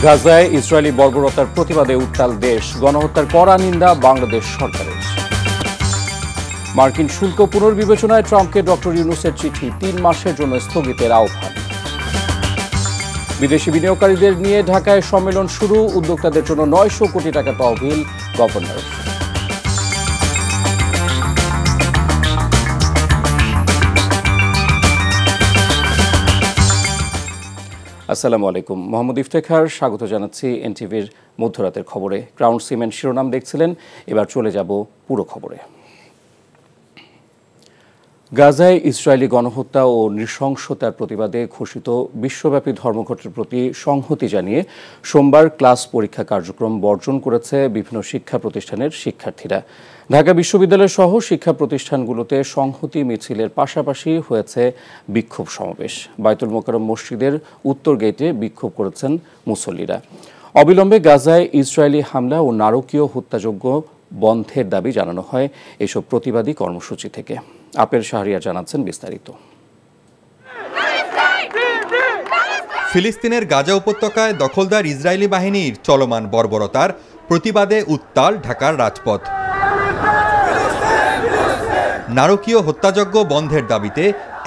গাজায় ইসরায়েলি বর্বরতার প্রতিবাদে উত্তাল দেশ, গণহত্যার কড়া নিন্দা বাংলাদেশ সরকারের। মার্কিন শুল্ক পুনর্বিবেচনায় ট্রাম্পকে ডক্টর ইউনূসের চিঠি, 3 মাসের জন্য স্থগিতের আহ্বান। বিদেশি বিনিয়োগকারীদের নিয়ে ঢাকায় সম্মেলন শুরু, উদ্যোক্তাদের জন্য 900 কোটি টাকা তহবিল গভর্নর। আসসালামু আলাইকুম, মোহাম্মদ ইফতেখার স্বাগত জানাচ্ছি এনটিভির মধ্যরাতের খবরে। ক্রাউন সিমেন্ট শিরোনাম দেখছিলেন, এবার চলে যাব পুরো খবরে। গাজায় ইসরায়েলি গণহত্যা ও নৃশংসতার প্রতিবাদে ঘোষিত বিশ্বব্যাপী ধর্মঘটের প্রতি সংহতি জানিয়ে সোমবার ক্লাস পরীক্ষা কার্যক্রম বর্জন করেছে বিভিন্ন শিক্ষা প্রতিষ্ঠানের শিক্ষার্থীরা। ঢাকা বিশ্ববিদ্যালয় সহ শিক্ষা প্রতিষ্ঠানগুলোতে সংহতি মিছিলের পাশাপাশি হয়েছে বিক্ষোভ সমাবেশ। বায়তুল মোকাররম মসজিদের উত্তর গেটে বিক্ষোভ করেছেন মুসল্লিরা। অবিলম্বে গাজায় ইসরায়েলি হামলা ও নারকীয় হত্যাযজ্ঞ বন্ধের দাবি জানানো হয় এসব প্রতিবাদী কর্মসূচি থেকে। আপেল শাহরিয়ার জানাচ্ছেন বিস্তারিত। ফিলিস্তিনের গাজা উপত্যকায় দখলদার ইসরায়েলি বাহিনীর চলমান বর্বরতার প্রতিবাদে উত্তাল ঢাকার রাজপথ। নারকীয় হত্যাযজ্ঞ বন্ধের দাবিতে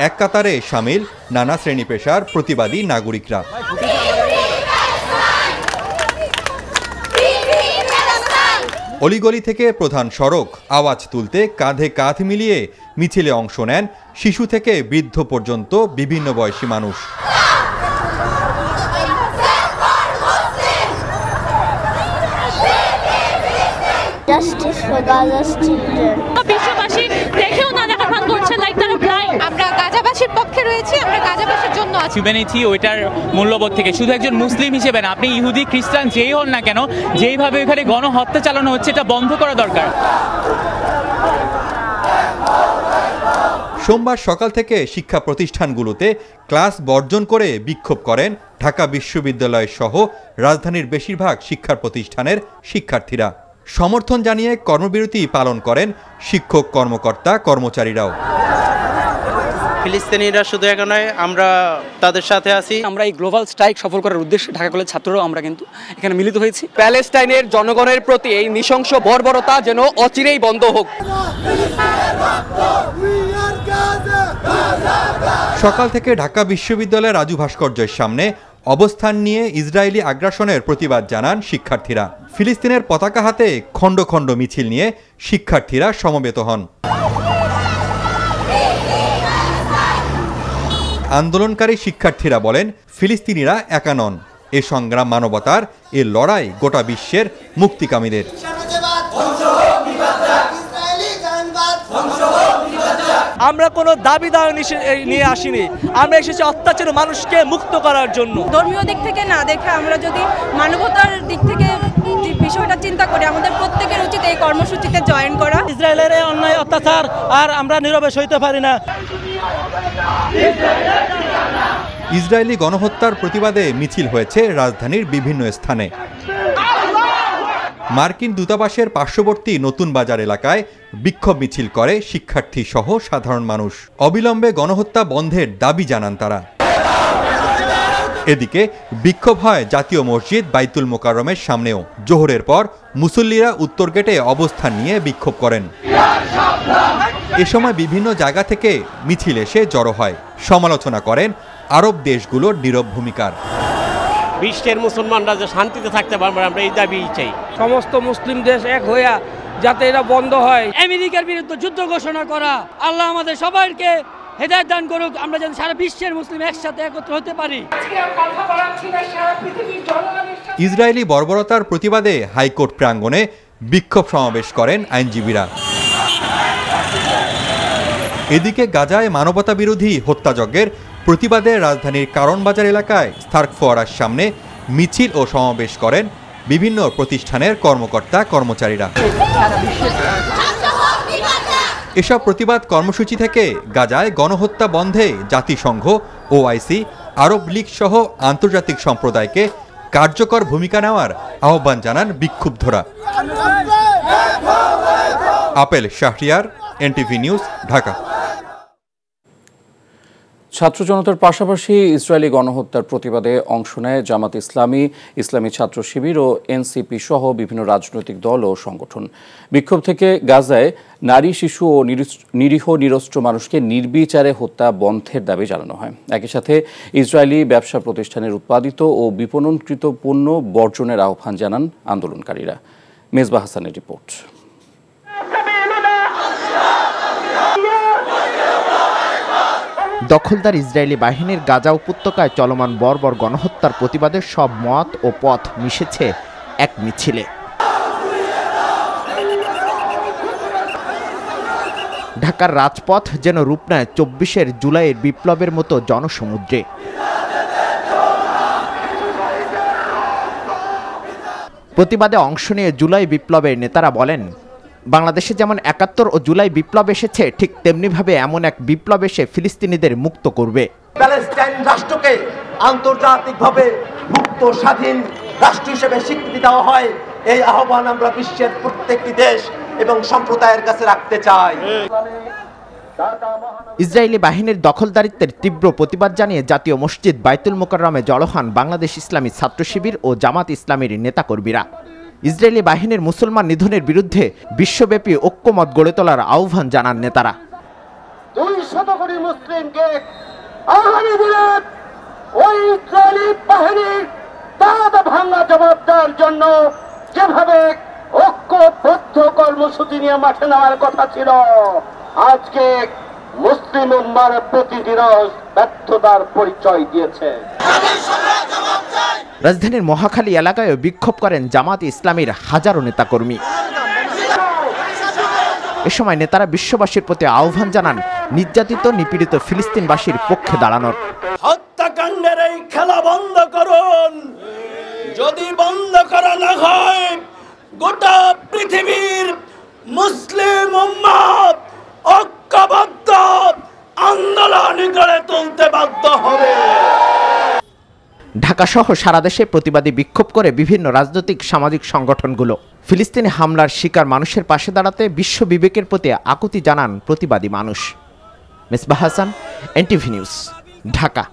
এক কাতারে সামিল নানা শ্রেণী পেশার প্রতিবাদী নাগরিকরা। অলিগলি থেকে প্রধান সড়ক আওয়াজ তুলতে কাঁধে কাঁধ মিলিয়ে মিছিলে অংশ নেন শিশু থেকে বৃদ্ধ পর্যন্ত বিভিন্ন বয়সী মানুষ। আমরা গাজাবাসীর পক্ষে রয়েছি, আমরা গাজাবাসীর জন্য আছি। হিউম্যানিটি ওইটার মূল্যবোধ থেকে শুধু একজন মুসলিম হিসেবে না, আপনি ইহুদি খ্রিস্টান যেই হন না কেন, যেইভাবে এখানে গণহত্যা চালানো হচ্ছে এটা বন্ধ করা দরকার। সোমবার সকাল থেকে শিক্ষা প্রতিষ্ঠানগুলোতে ক্লাস বর্জন করে বিক্ষোভ করেন ঢাকা বিশ্ববিদ্যালয় সহ রাজধানীর বেশিরভাগ শিক্ষা প্রতিষ্ঠানের শিক্ষার্থীরা। সমর্থন জানিয়ে কর্মবিরতি পালন করেন শিক্ষক কর্মকর্তা কর্মচারীরাও। ফিলিস্তিনিরা শুধু একা নয়, আমরা তাদের সাথে আছি। আমরা এই গ্লোবাল স্ট্রাইক সফল করার উদ্দেশ্যে ঢাকা কলেজ ছাত্ররাও আমরা কিন্তু এখানে মিলিত হয়েছি। প্যালেস্টাইনের জনগণের প্রতি এই নৃশংস বর্বরতা যেন অচিরেই বন্ধ হোক। সকাল থেকে ঢাকা বিশ্ববিদ্যালয়ের রাজু ভাস্কর্যের সামনে অবস্থান নিয়ে ইসরায়েলি আগ্রাসনের প্রতিবাদ জানান শিক্ষার্থীরা। ফিলিস্তিনের পতাকা হাতে খণ্ড খণ্ড মিছিল নিয়ে শিক্ষার্থীরা সমবেত হন। আন্দোলনকারী শিক্ষার্থীরা বলেন, ফিলিস্তিনিরা একা নন, এ সংগ্রাম মানবতার, এ লড়াই গোটা বিশ্বের মুক্তিকামীদের। আমরা কোনো দাবি দাওয়া নিয়ে আসিনি, আমরা এসেছি অত্যাচার মানুষকে মুক্ত করার জন্য। ধর্মীয় দিক থেকে না দেখে আমরা যদি মানবতার দিক থেকে বিষয়টা চিন্তা করি, আমাদের প্রত্যেকের উচিত এই কর্মসূচিতে জয়েন করা। ইসরায়েলের অন্যায় অত্যাচার আর আমরা নীরবে সইতে পারি না। ইসরায়েলি গণহত্যার প্রতিবাদে মিছিল হয়েছে রাজধানীর বিভিন্ন স্থানে। মার্কিন দূতাবাসের পার্শ্ববর্তী নতুন বাজার এলাকায় বিক্ষোভ মিছিল করে শিক্ষার্থী সহ সাধারণ মানুষ। অবিলম্বে গণহত্যা বন্ধের দাবি জানান তারা। এদিকে বিক্ষোভ হয় জাতীয় মসজিদ বায়তুল মোকাররমের সামনেও। জোহরের পর মুসল্লিরা উত্তর গেটে অবস্থান নিয়ে বিক্ষোভ করেন। এ সময় বিভিন্ন জায়গা থেকে মিছিল এসে জড়ো হয়। সমালোচনা করেন আরব দেশগুলোর নীরব ভূমিকার। বিশ্বের মুসলমানরা যে শান্তিতে থাকতে পারবে, আমরা এই দাবি চাই। সমস্ত মুসলিম দেশ এক হইয়া যাতে এটা বন্ধ হয়। আমেরিকার বিরুদ্ধে যুদ্ধ ঘোষণা করা, আল্লাহ আমাদের সবাইকে হেদায়েত দান করুক, আমরা যেন সারা বিশ্বের মুসলিম একসাথে একত্র হতে পারি। ইসরায়েলি বর্বরতার প্রতিবাদে হাইকোর্ট প্রাঙ্গণে বিক্ষোভ সমাবেশ করেন আইনজীবীরা। এদিকে গাজায় মানবতা বিরোধী হত্যাযজ্ঞের প্রতিবাদে রাজধানীর কারণ বাজার এলাকায় স্টার্ক ফোয়ারার সামনে মিছিল ও সমাবেশ করেন বিভিন্ন প্রতিষ্ঠানের কর্মকর্তা কর্মচারীরা। এসব প্রতিবাদ কর্মসূচি থেকে গাজায় গণহত্যা বন্ধে জাতিসংঘ, ওআইসি, আরব লীগ সহ আন্তর্জাতিক সম্প্রদায়কে কার্যকর ভূমিকা নেওয়ার আহ্বান জানান বিক্ষুব্ধরা। Apel Shahriar, NTV news, Dhaka. ছাত্র জনতার পাশাপাশি ইসরায়েলি গণহত্যার প্রতিবাদে অংশ নেয় জামাত ইসলামী, ইসলামী ছাত্র শিবির ও এনসিপি সহ বিভিন্ন রাজনৈতিক দল ও সংগঠন। বিক্ষোভ থেকে গাজায় নারী, শিশু ও নিরীহ নিরস্ত্র মানুষকে নির্বিচারে হত্যা বন্ধের দাবি জানানো হয়। একই সাথে ইসরায়েলি ব্যবসা প্রতিষ্ঠানের উৎপাদিত ও বিপণনকৃত পণ্য বর্জনের আহ্বান জানান আন্দোলনকারীরা। মেজবা হাসানের রিপোর্ট। দখলদার ইসরায়েলি বাহিনীর গাজা উপত্যকায় চলমান বর্বর গণহত্যার প্রতিবাদে সব মত ও পথ মিশেছে এক মিছিলে। ঢাকার রাজপথ যেন রূপ নেয় ২৪ জুলাইয়ের বিপ্লবের মতো জনসমুদ্রে। প্রতিবাদে অংশ নিয়ে জুলাই বিপ্লবের নেতারা বলেন, বাংলাদেশে যেমন ৭১ ও জুলাই বিপ্লব এসেছে, ঠিক তেমনিভাবে এমন এক বিপ্লব এসে ফিলিস্তিনিদের মুক্ত করবে। প্যালেস্টাইন রাষ্ট্রকে আন্তর্জাতিকভাবে মুক্ত স্বাধীন রাষ্ট্র হিসেবে স্বীকৃতি দেওয়া হয়, এই আহ্বান আমরা বিশ্বের প্রত্যেকটি দেশ এবং সম্প্রদায়ের কাছে রাখতে চাই। ইসরায়েলি বাহিনীর দখলদারিত্বের তীব্র প্রতিবাদ জানিয়ে জাতীয় মসজিদ বাইতুল মোকাররমে জড়ো হন বাংলাদেশ ইসলামী ছাত্র শিবির ও জামাত ইসলামীর নেতাকর্মীরা। ইসরায়েলি বাহিনীর মুসলমান নিধনের বিরুদ্ধে বিশ্বব্যাপী ঐক্যমত গড়ে তোলার আহ্বান জানান নেতারা। 200 কোটি মুসলিমকে আগামী দিনে ওই ইসরায়েলি বাহিনীর দাঁত ভাঙা জবাব দেওয়ার জন্য যেভাবে ঐক্যবদ্ধ কর্মসূচি নিয়ে মাঠে নামার কথা ছিল, আজকে মুসলিম উম্মার প্রতিটি রস ব্যর্থতার পরিচয় দিয়েছে। রাজধানীর মহাখালী এলাকায়ও বিক্ষোভ করেন জামাত ইসলামীর হাজারো নেতাকর্মী। এ সময় নেতারা বিশ্ববাসীর প্রতি আহ্বান জানান নির্যাতিত নিপীড়িত ফিলিস্তিনবাসীর পক্ষে দাঁড়ানোর। হত্যাকাণ্ডের এই খেলা বন্ধ করুন, যদি বন্ধ করা না হয় গোটা পৃথিবীর মুসলিম উম্মত ঐক্যবদ্ধ আন্দোলন গড়ে তুলতে বাধ্য হবে। ঢাকা সহ সারা দেশে প্রতিবাদী বিক্ষোভ করে বিভিন্ন রাজনৈতিক সামাজিক সংগঠনগুলো। ফিলিস্তিনি হামলার শিকার মানুষের পাশে দাঁড়াতে বিশ্ব বিবেকের প্রতি আকুতি জানান প্রতিবাদী মানুষ। Mezba Hasan, NTV news, Dhaka.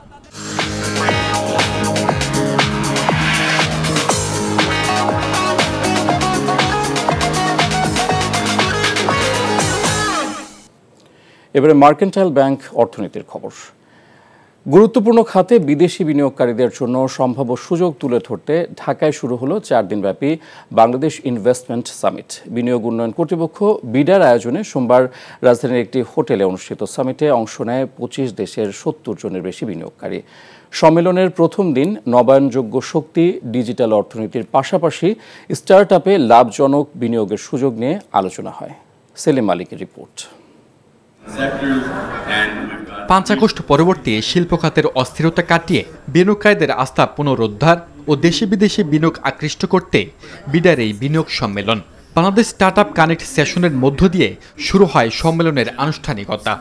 এবারে মার্কেন্টাইল ব্যাংক অর্থনীতির খবর। গুরুত্বপূর্ণ খাতে বিদেশি বিনিয়োগকারীদের জন্য সম্ভাব্য সুযোগ তুলে ধরতে ঢাকায় শুরু হলো 4 দিনব্যাপী বাংলাদেশ ইনভেস্টমেন্ট সামিট। বিনিয়োগ উন্নয়ন কর্তৃপক্ষ বিডার আয়োজনে সোমবার রাজধানীর একটি হোটেলে অনুষ্ঠিত সামিটে অংশ নেয় 25 দেশের 70 জনের বেশি বিনিয়োগকারী। সম্মেলনের প্রথম দিন নবায়নযোগ্য শক্তি, ডিজিটাল অর্থনীতির পাশাপাশি স্টার্টআপে লাভজনক বিনিয়োগের সুযোগ নিয়ে আলোচনা হয়। সেলিম মালিকের রিপোর্ট। 5 আগস্ট পরবর্তী শিল্প খাতের অস্থিরতা কাটিয়ে বিনিয়োগকারীদের আস্থা পুনরুদ্ধার ও দেশি বিদেশি বিনিয়োগ আকৃষ্ট করতে বিডার এই বিনিয়োগ সম্মেলন। বাংলাদেশ স্টার্টআপ কানেক্ট সেশনের মধ্য দিয়ে শুরু হয় সম্মেলনের আনুষ্ঠানিকতা।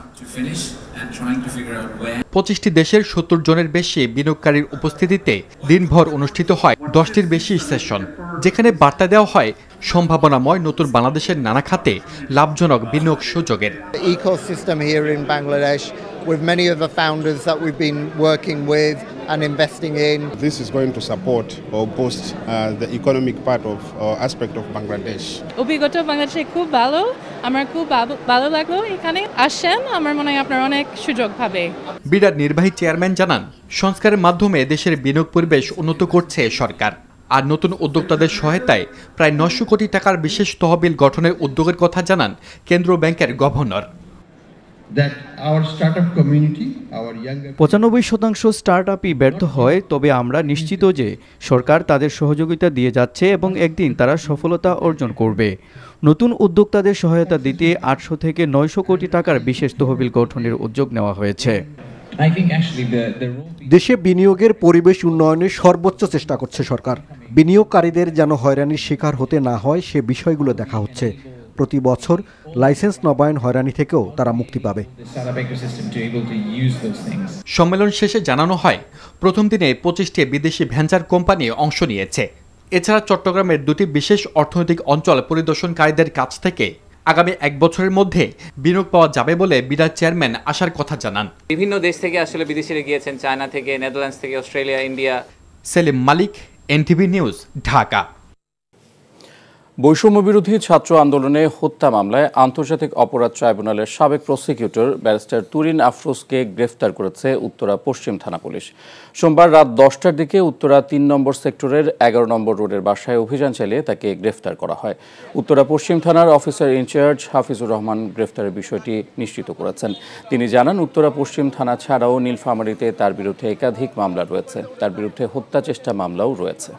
25টি দেশের 70 জনের বেশি বিনিয়োগকারীর উপস্থিতিতে দিনভর অনুষ্ঠিত হয় 10টির বেশি সেশন, যেখানে বার্তা দেওয়া হয় সম্ভাবনাময় নতুন বাংলাদেশের নানা খাতে লাভজনক বিনিয়োগ সুযোগের। Ecosystem here in Bangladesh with many of the founders that we've been working with and investing in. This is going to support or boost the economic part of aspect of Bangladesh. অভিজ্ঞতা বাংলাদেশে খুব ভালো, আমার খুব ভালো লাগলো এখানে আসেন, আমার মনে হয় আপনার অনেক সুযোগ পাবে। বিডার নির্বাহী চেয়ারম্যান জানান, সংস্কারের মাধ্যমে দেশের বিনিয়োগ পরিবেশ উন্নত করছে সরকার। আর নতুন উদ্যোক্তাদের সহায়তায় প্রায় 900 কোটি টাকার বিশেষ তহবিল গঠনের উদ্যোগের কথা জানান কেন্দ্রীয় ব্যাংকের গভর্নর। 95% স্টার্টআপই ব্যর্থ হয়, তবে আমরা নিশ্চিত যে সরকার তাদের সহযোগিতা দিয়ে যাচ্ছে এবং একদিন তারা সফলতা অর্জন করবে। নতুন উদ্যোক্তাদের সহায়তা দিতে 800 থেকে 900 কোটি টাকার বিশেষ তহবিল গঠনের উদ্যোগ নেওয়া হয়েছে। দেশে বিনিয়োগের পরিবেশ উন্নয়নের সর্বোচ্চ চেষ্টা করছে সরকার। বিনিয়োগকারীদের যেন হয়রানির শিকার হতে না হয় সে বিষয়গুলো দেখা হচ্ছে। প্রতি বছর লাইসেন্স নবায়ন হয়রানি থেকেও তারা মুক্তি পাবে। সম্মেলন শেষে জানানো হয়, প্রথম দিনে 25টি বিদেশি ভেঞ্চার কোম্পানি অংশ নিয়েছে। এছাড়া চট্টগ্রামের 2টি বিশেষ অর্থনৈতিক অঞ্চল পরিদর্শনকারীদের কাছ থেকে আগামী 1 বছরের মধ্যে বিনিয়োগ পাওয়া যাবে বলে বিডার চেয়ারম্যান আশার কথা জানান। বিভিন্ন দেশ থেকে আসলে বিদেশিরা গিয়েছেন, চায়না থেকে, নেদারল্যান্ডস থেকে, অস্ট্রেলিয়া, ইন্ডিয়া। সেলিম মালিক, এনটিভি নিউজ, ঢাকা। বৈষম্য বিরোধী ছাত্র আন্দোলনে হত্যা মামলায় আন্তর্জাতিক অপরাধ ট্রাইব্যুনালের সাবেক প্রসিকিউটর ব্যারিস্টার তুরিন আফরোজকে গ্রেফতার করেছে উত্তরা পশ্চিম থানা পুলিশ। সোমবার রাত 10টার দিকে উত্তরা 3 নম্বর সেক্টরের 11 নম্বর রোডের বাসায় অভিযান চালিয়ে তাকে গ্রেফতার করা হয়। উত্তরা পশ্চিম থানার অফিসার ইনচার্জ হাফিজুর রহমান গ্রেফতারের বিষয়টি নিশ্চিত করেছেন। তিনি জানান, উত্তরা পশ্চিম থানা ছাড়াও নীলফামারীতে তার বিরুদ্ধে একাধিক মামলা রয়েছে। তার বিরুদ্ধে হত্যা চেষ্টা মামলাও রয়েছে।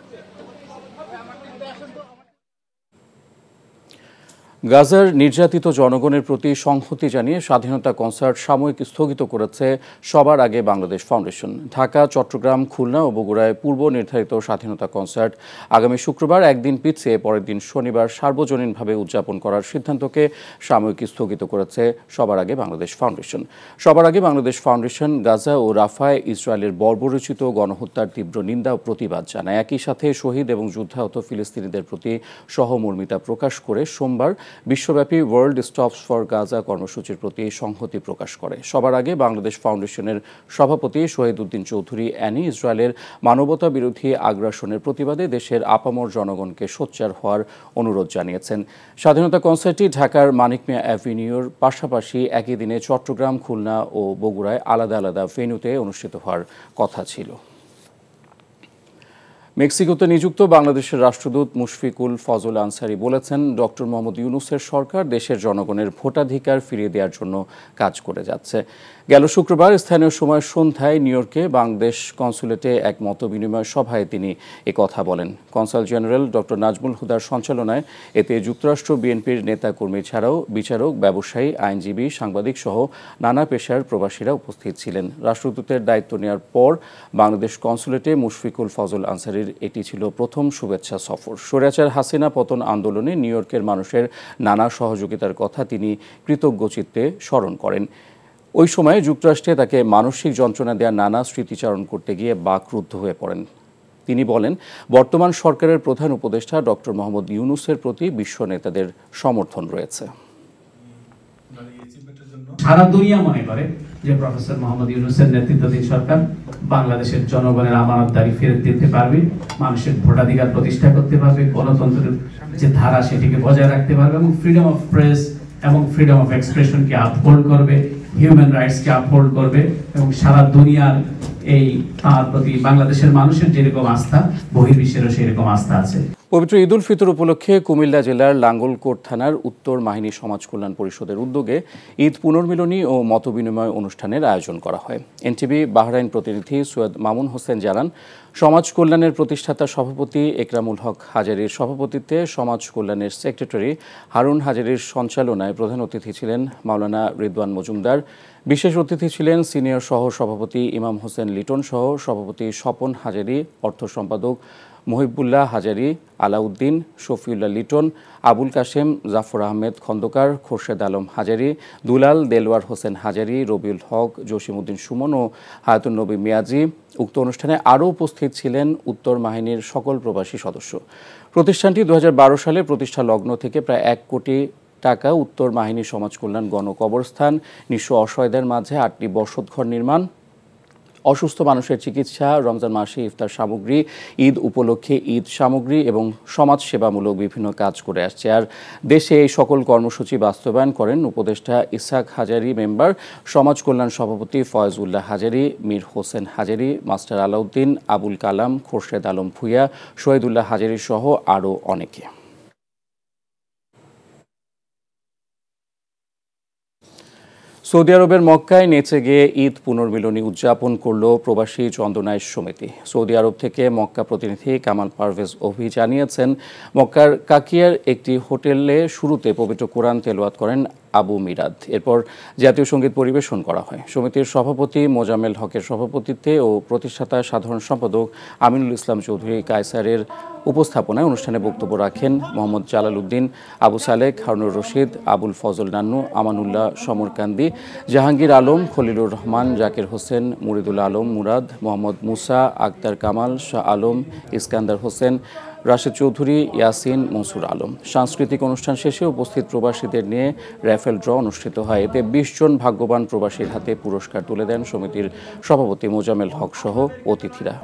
গাজার নির্যাতিত জনগণের প্রতি সংহতি জানিয়ে স্বাধীনতা কনসার্ট সাময়িক স্থগিত করেছে সবার আগে বাংলাদেশ ফাউন্ডেশন। ঢাকা, চট্টগ্রাম, খুলনা ও বগুড়ায় পূর্ব নির্ধারিত স্বাধীনতা কনসার্ট আগামী শুক্রবার একদিন পিছিয়ে পরের দিন শনিবার সার্বজনীনভাবে উদযাপন করার সিদ্ধান্তকে সাময়িক স্থগিত করেছে সবার আগে বাংলাদেশ ফাউন্ডেশন। সবার আগে বাংলাদেশ ফাউন্ডেশন গাজা ও রাফায় ইসরায়েলের বর্বরোচিত গণহত্যার তীব্র নিন্দা ও প্রতিবাদ জানায়। একই সাথে শহীদ এবং যুদ্ধাহত ফিলিস্তিনিদের প্রতি সহমর্মিতা প্রকাশ করে সোমবার বিশ্বব্যাপী ওয়ার্ল্ড স্টপস ফর গাজা কর্মসূচির প্রতি সংহতি প্রকাশ করে। সবার আগে বাংলাদেশ ফাউন্ডেশনের সভাপতি শহীদ উদ্দিন চৌধুরী অ্যানি ইসরায়েলের মানবতা বিরোধী আগ্রাসনের প্রতিবাদে দেশের আপামর জনগণকে সোচ্চার হওয়ার অনুরোধ জানিয়েছেন। স্বাধীনতা কনসার্টটি ঢাকার মানিক মিয়া অ্যাভিনিউর পাশাপাশি একই দিনে চট্টগ্রাম, খুলনা ও বগুড়ায় আলাদা আলাদা ভেন্যুতে অনুষ্ঠিত হওয়ার কথা ছিল। মেক্সিকোতে নিযুক্ত বাংলাদেশের রাষ্ট্রদূত মুশফিকুল ফজল আনসারি বলেছেন, ডক্টর মোহাম্মদ ইউনূসের সরকার দেশের জনগণের ভোটাধিকার ফিরিয়ে দেওয়ার জন্য কাজ করে যাচ্ছে। গেল শুক্রবার স্থানীয় সময় সন্ধ্যায় নিউ ইয়র্কে বাংলাদেশ কনসুলেটে এক মতবিনিময় সভায় তিনি কথা বলেন। কনসাল জেনারেল ডক্টর নাজমুল হুদার সঞ্চালনায় এতে যুক্তরাষ্ট্র বিএনপির নেতাকর্মী ছাড়াও বিচারক, ব্যবসায়ী, আইনজীবী, সাংবাদিক সহ নানা পেশার প্রবাসীরা উপস্থিত ছিলেন। রাষ্ট্রদূতের দায়িত্ব নেওয়ার পর বাংলাদেশ কনসুলেটে মুশফিকুল ফজল আনসারির এটি ছিল প্রথম শুভেচ্ছা সফর। স্বৈরাচার হাসিনা পতন আন্দোলনে নিউ ইয়র্কের মানুষের নানা সহযোগিতার কথা তিনি কৃতজ্ঞচিত্তে স্মরণ করেন। ওই সময়ে যুক্তরাষ্ট্রে তাকে মানসিক যন্ত্রণা দেওয়া নানা স্মৃতিচারণ করতে গিয়ে বাকরুদ্ধ হয়ে পড়েন। তিনি বলেন, বর্তমান সরকারের প্রধান উপদেষ্টা ডক্টর মোহাম্মদ ইউনূসের প্রতি বিশ্ব নেতাদের সমর্থন রয়েছে। সারা দুনিয়া মনে করে যে প্রফেসর মোহাম্মদ ইউনূসের নেতৃত্বাধীন সরকার বাংলাদেশের জনগণের আমানতদারি ফেরত দিতে পারবে, মানুষের ভোটাধিকার প্রতিষ্ঠা করতে পারবে, গণতন্ত্রের যে ধারা সেটিকে বজায় রাখতে পারবে এবং ফ্রিডম অফ প্রেস এবং ফ্রিডম অফ এক্সপ্রেশনকে আপহোল্ড করবে, হিউম্যান রাইটসকে আপহোল্ড করবে এবং সারা দুনিয়ার এই তার প্রতি বাংলাদেশের মানুষের যেরকম আস্থা বহির্বিশ্বেরও সেরকম আস্থা আছে। পবিত্র ঈদ উল ফিতর উপলক্ষে কুমিল্লা জেলার লাঙ্গলকোট থানার উত্তর মাহিনী সমাজ কল্যাণ পরিষদের উদ্যোগে ঈদ পুনর্মিলনী ও মতবিনিময় অনুষ্ঠানের আয়োজন করা হয়। এনটিভি বাহরাইন প্রতিনিধি সৈয়দ মামুন হোসেন জানান, সমাজ কল্যাণের প্রতিষ্ঠাতা সভাপতি একরামুল হক হাজারীর সভাপতিত্বে সমাজ কল্যাণের সেক্রেটারি হারুন হাজারীর সঞ্চালনায় প্রধান অতিথি ছিলেন মাওলানা রিদওয়ান মজুমদার। বিশেষ অতিথি ছিলেন সিনিয়র সহ সভাপতি ইমাম হোসেন লিটন সহ সভাপতি স্বপন হাজারী, অর্থ সম্পাদক মহিবুল্লাহ হাজারী, আলাউদ্দিন, শফিউল্লাহ লিটন, আবুল কাশেম, জাফর আহমেদ খন্দকার, খোরশেদ আলম হাজারী, দুলাল দেলওয়ার হোসেন হাজারী, রবিউল হক, জসিমউদ্দিন সুমন ও হায়াতুন নবী মিয়াজি। উক্ত অনুষ্ঠানে আরও উপস্থিত ছিলেন উত্তর মাহিনীর সকল প্রবাসী সদস্য। প্রতিষ্ঠানটি 2012 সালে প্রতিষ্ঠা লগ্ন থেকে প্রায় 1 কোটি টাকা উত্তর মাহিনী সমাজ কল্যাণ গণকবরস্থান, নিঃস্ব অসহায়দের মাঝে 8টি বসতঘর নির্মাণ, অসুস্থ মানুষের চিকিৎসা, রমজান মাসে ইফতার সামগ্রী, ঈদ উপলক্ষে ঈদ সামগ্রী এবং সমাজ সেবামূলক বিভিন্ন কাজ করে আসছে। আর দেশে এই সকল কর্মসূচি বাস্তবায়ন করেন উপদেষ্টা ইসহাক হাজারী, মেম্বার সমাজ কল্যাণ সভাপতি ফয়েজউল্লাহ হাজারী, মীর হোসেন হাজারী, মাস্টার আলাউদ্দিন, আবুল কালাম, খোরশেদ আলম ভুইয়া, শহীদুল্লাহ হাজারী সহ আরও অনেকে। সৌদি আরবের মক্কায় নেচে গিয়ে ঈদ পুনর্মিলনী উদযাপন করল প্রবাসী চন্দনাইশ সমিতি। সৌদি আরব থেকে মক্কা প্রতিনিধি কামাল পারভেজ অভি জানিয়েছেন, মক্কার কাকিয়ার একটি হোটেলে শুরুতে পবিত্র কোরআন তেলাওয়াত করেন আবু মিরাদ। এরপর জাতীয় সঙ্গীত পরিবেশন করা হয়। সমিতির সভাপতি মোজাম্মেল হকের সভাপতিত্বে ও প্রতিষ্ঠাতা সাধারণ সম্পাদক আমিনুল ইসলাম চৌধুরী কায়সারের উপস্থাপনায় অনুষ্ঠানে বক্তব্য রাখেন মোহাম্মদ জালাল উদ্দিন, আবু সালেক, হারুনুর রশিদ, আবুল ফজল নান্নু, আমানুল্লাহ সমরকান্দি, জাহাঙ্গীর আলম, খলিলুর রহমান, জাকির হোসেন, মুরিদুল আলম মুরাদ, মোহাম্মদ মুসা, আক্তার কামাল, শাহ আলম, ইস্কান্দার হোসেন, রাশেদ চৌধুরী, ইয়াসিন, মনসুর আলম। সাংস্কৃতিক অনুষ্ঠান শেষে উপস্থিত প্রবাসীদের নিয়ে র্যাফেল ড্র অনুষ্ঠিত হয়। এতে 20 জন ভাগ্যবান প্রবাসীর হাতে পুরস্কার তুলে দেন সমিতির সভাপতি মোজাম্মেল হক সহ অতিথিরা।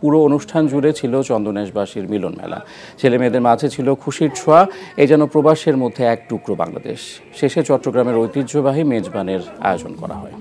পুরো অনুষ্ঠান জুড়ে ছিল চন্দনেশবাসীর মিলন মেলা। ছেলে মেয়েদের মাঝে ছিল খুশির ছোঁয়া। এ যেন প্রবাসের মধ্যে এক টুকরো বাংলাদেশ। শেষে চট্টগ্রামের ঐতিহ্যবাহী মেজবানের আয়োজন করা হয়।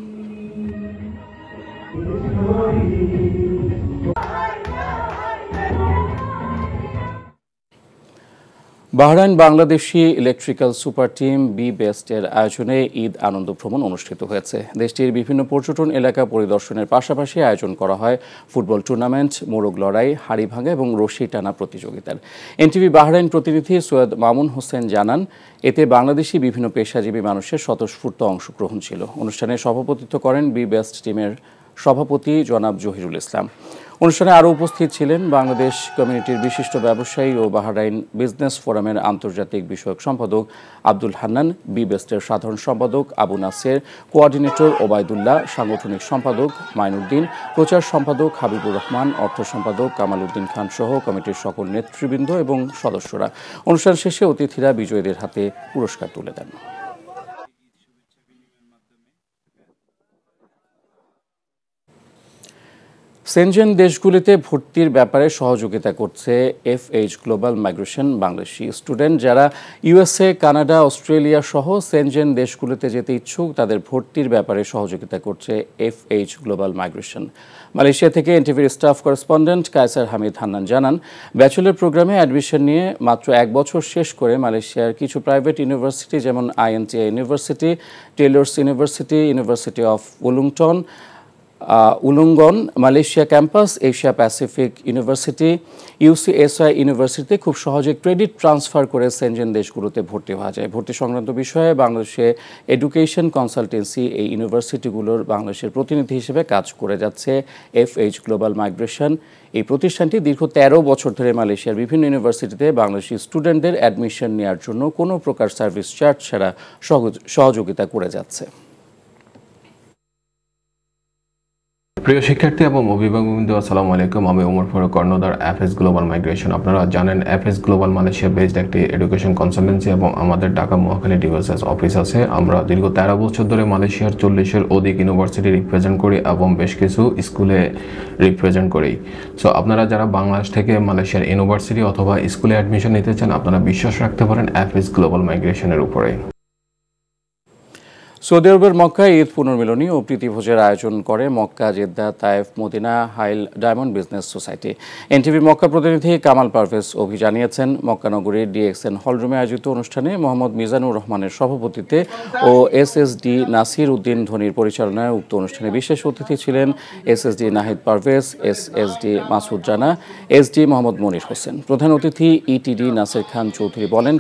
Bahrain Bangladeshi electrical super team বি বেস্টের আয়োজনে ঈদ আনন্দ ভ্রমণ অনুষ্ঠিত হয়েছে। দেশটির বিভিন্ন পর্যটন এলাকা পরিদর্শনের পাশাপাশি আয়োজন করা হয় ফুটবল টুর্নামেন্ট, মোরগ লড়াই, হাড়ি ভাঙা এবং রশি টানা প্রতিযোগিতার। এনটিভি বাহরাইন প্রতিনিধি সৈয়দ মামুন হোসেন জানান, এতে বাংলাদেশি বিভিন্ন পেশাজীবী মানুষের স্বতঃস্ফূর্ত অংশগ্রহণ ছিল। অনুষ্ঠানে সভাপতিত্ব করেন বি বেস্ট টিমের সভাপতি জনাব জহিরুল ইসলাম। অনুষ্ঠানে আরও উপস্থিত ছিলেন বাংলাদেশ কমিউনিটির বিশিষ্ট ব্যবসায়ী ও বাহরাইন বিজনেস ফোরামের আন্তর্জাতিক বিষয়ক সম্পাদক আব্দুল হান্নান, বি বেস্টের সাধারণ সম্পাদক আবু নাসের, কোঅর্ডিনেটর ওবায়দুল্লাহ, সাংগঠনিক সম্পাদক মাইনুদ্দিন, প্রচার সম্পাদক হাবিবুর রহমান, অর্থ সম্পাদক কামাল উদ্দিন খান সহ কমিটির সকল নেতৃবৃন্দ এবং সদস্যরা। অনুষ্ঠান শেষে অতিথিরা বিজয়ীদের হাতে পুরস্কার তুলে দেন। সেনজেন দেশগুলিতে ভর্তির ব্যাপারে সহযোগিতা করছে FH global migration Bangladeshi student যারা USA, কানাডা, অস্ট্রেলিয়া সহ সেনজেন দেশগুলিতে যেতে ইচ্ছুক তাদের ভর্তির ব্যাপারে সহযোগিতা করছে FH গ্লোবাল মাইগ্রেশন। মালয়েশিয়া থেকে এনটিভির স্টাফ করেসপন্ডেন্ট কায়সার হামিদ হান্নান জানান, ব্যাচেলর প্রোগ্রামে অ্যাডমিশন নিয়ে মাত্র 1 বছর শেষ করে মালয়েশিয়ার কিছু প্রাইভেট ইউনিভার্সিটি যেমন INTA university, Taylor's university, university of Wollongong, Malaysia campus, Asia Pacific university, UCSI ইউনিভার্সিটিতে খুব সহজে ক্রেডিট ট্রান্সফার করে সেনজেন দেশগুলোতে ভর্তি হওয়া যায়। ভর্তি সংক্রান্ত বিষয়ে বাংলাদেশে এডুকেশন কনসালটেন্সি এই ইউনিভার্সিটিগুলোর বাংলাদেশের প্রতিনিধি হিসেবে কাজ করে যাচ্ছে FH গ্লোবাল মাইগ্রেশন। এই প্রতিষ্ঠানটি দীর্ঘ 13 বছর ধরে মালয়েশিয়ার বিভিন্ন ইউনিভার্সিটিতে বাংলাদেশি স্টুডেন্টদের অ্যাডমিশন নেওয়ার জন্য কোনো প্রকার সার্ভিস চার্জ ছাড়া সহযোগিতা করে যাচ্ছে। প্রিয় শিক্ষার্থী এবং অভিভাবকবৃন্দ, আসসালামু আলাইকুম। আমি ওমর ফারুক, কর্ণধার FH গ্লোবাল মাইগ্রেশন। আপনারা জানেন FH গ্লোবাল মালয়েশিয়া বেসড একটি এডুকেশন কনসালটেন্সি এবং আমাদের ঢাকা মহাখালী ডিভাইসেস অফিস আছে। আমরা দীর্ঘ 13 বছর ধরে মালয়েশিয়ার 40-এর অধিক ইউনিভার্সিটি রিপ্রেজেন্ট করি এবং বেশ কিছু স্কুলে রিপ্রেজেন্ট করি। সো আপনারা যারা বাংলাদেশ থেকে মালয়েশিয়ার ইউনিভার্সিটি অথবা স্কুলে অ্যাডমিশন নিতে চান, আপনারা বিশ্বাস রাখতে পারেন FH গ্লোবাল মাইগ্রেশনের উপরে। সৌদি আরবের মক্কায় ঈদ পুনর্মিলনী ও প্রীতিভোজের আয়োজন করে Mecca, Jeddah, Taif, Medina Hail diamond business society. NTV Mecca প্রতিনিধি কামাল পারভেজ জানিয়েছেন, মক্কা নগরীর DXN হলরুমে আয়োজিত অনুষ্ঠানে মোহাম্মদ মিজানুর রহমানের সভাপতিত্বে ও SSD নাসির উদ্দিন ধনির পরিচালনায় উক্ত অনুষ্ঠানে বিশেষ অতিথি ছিলেন SSD Nahid Parvez, SSD Masud Rana, SD Mohammad Monir Hossain. প্রধান অতিথি ETD নাসির খান চৌধুরী বলেন,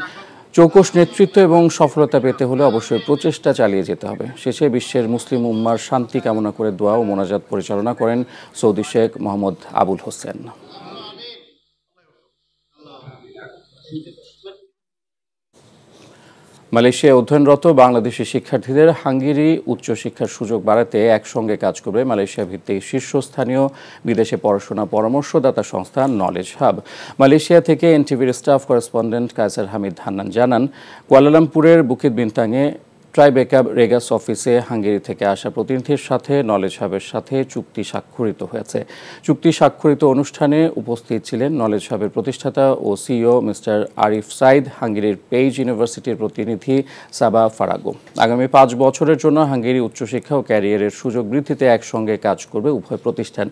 চৌকস নেতৃত্ব এবং সফলতা পেতে হলে অবশ্যই প্রচেষ্টা চালিয়ে যেতে হবে। শেষে বিশ্বের মুসলিম উম্মার শান্তি কামনা করে দোয়া ও মোনাজাত পরিচালনা করেন সৌদি শেখ মোহাম্মদ আবুল হোসেন। মালয়েশিয়ায় অধ্যয়নরত বাংলাদেশি শিক্ষার্থীদের হাঙ্গেরি উচ্চশিক্ষার সুযোগ বাড়াতে একসঙ্গে কাজ করবে মালয়েশিয়া ভিত্তিক শীর্ষস্থানীয় বিদেশে পড়াশোনা পরামর্শদাতা সংস্থা নলেজ হাব। মালয়েশিয়া থেকে এনটিভির স্টাফ করেসপন্ডেন্ট কায়সার হামিদ হান্নান জানান, কুয়ালালামপুরের বুকিত বিন্তাংয়ে ট্রাইবেকাব রেগাস অফিসে হাঙ্গেরি থেকে আসা প্রতিনিধির সাথে নলেজ হাবের সাথে চুক্তি স্বাক্ষরিত হয়েছে। চুক্তি স্বাক্ষরিত অনুষ্ঠানে উপস্থিত ছিলেন নলেজ হাবের প্রতিষ্ঠাতা ও CEO মিস্টার আরিফ সাইদ, হাঙ্গেরির পেইজ ইউনিভার্সিটির প্রতিনিধি সাবা ফারাগো। আগামী 5 বছরের জন্য হাঙ্গেরি উচ্চশিক্ষা ও ক্যারিয়ারের সুযোগ বৃদ্ধিতে একসঙ্গে কাজ করবে উভয় প্রতিষ্ঠান।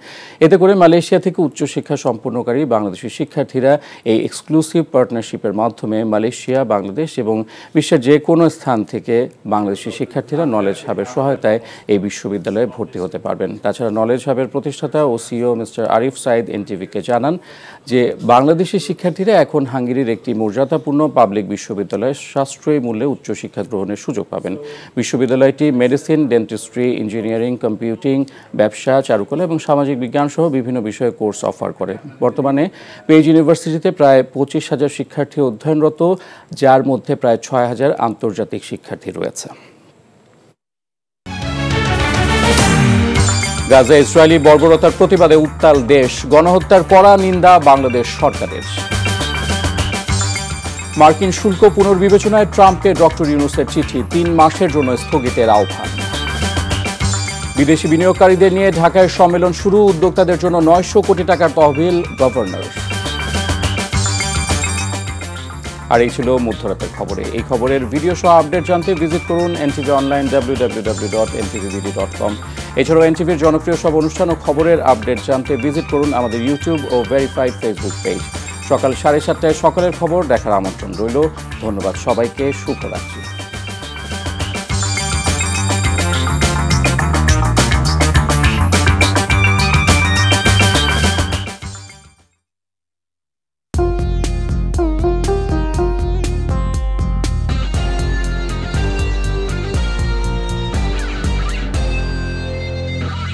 এতে করে মালয়েশিয়া থেকে উচ্চশিক্ষা সম্পন্নকারী বাংলাদেশি শিক্ষার্থীরা এই এক্সক্লুসিভ পার্টনারশিপের মাধ্যমে মালয়েশিয়া, বাংলাদেশ এবং বিশ্বের যে কোনো স্থান থেকে বাংলাদেশি শিক্ষার্থীরা নলেজ হাবের সহায়তায় এই বিশ্ববিদ্যালয়ে ভর্তি হতে পারবেন। তাছাড়া নলেজ হাবের প্রতিষ্ঠাতা ও CEO মিস্টার আরিফ সাইদ এনটিভিকে জানান যে বাংলাদেশি শিক্ষার্থীরা এখন হাঙ্গেরির একটি মর্যাদাপূর্ণ পাবলিক বিশ্ববিদ্যালয়ে সাশ্রয়ী মূল্যে উচ্চশিক্ষা গ্রহণের সুযোগ পাবেন। বিশ্ববিদ্যালয়টি মেডিসিন, ডেন্টিস্ট্রি, ইঞ্জিনিয়ারিং, কম্পিউটিং, ব্যবসা, চারুকলা এবং সামাজিক বিজ্ঞান সহ বিভিন্ন বিষয়ে কোর্স অফার করে। বর্তমানে পেইজ ইউনিভার্সিটিতে প্রায় 25,000 শিক্ষার্থী অধ্যয়নরত, যার মধ্যে প্রায় 6,000 আন্তর্জাতিক শিক্ষার্থী রয়েছে। গাজায় ইসরায়েলি বর্বরতার প্রতিবাদে উত্তাল দেশ, গণহত্যার কড়া নিন্দা বাংলাদেশ সরকারের। মার্কিন শুল্ক পুনর্বিবেচনায় ট্রাম্পকে ডক্টর ইউনূসের চিঠি, 3 মাসের জন্য স্থগিতের আহ্বান। বিদেশি বিনিয়োগকারীদের নিয়ে ঢাকায় সম্মেলন শুরু, উদ্যোক্তাদের জন্য 900 কোটি টাকার তহবিল গভর্নর। আর এই ছিল মধ্যরাতের খবরে। এই খবরের ভিডিও সহ আপডেট জানতে ভিজিট করুন এনটিভি অনলাইন www.ntvbd.com। এছাড়াও এনটিভির জনপ্রিয় সব অনুষ্ঠান ও খবরের আপডেট জানতে ভিজিট করুন আমাদের ইউটিউব ও ভেরিফাইড ফেসবুক পেজ। সকাল 7:30টায় সকালের খবর দেখার আমন্ত্রণ রইল। ধন্যবাদ সবাইকে, শুভরাত্রি।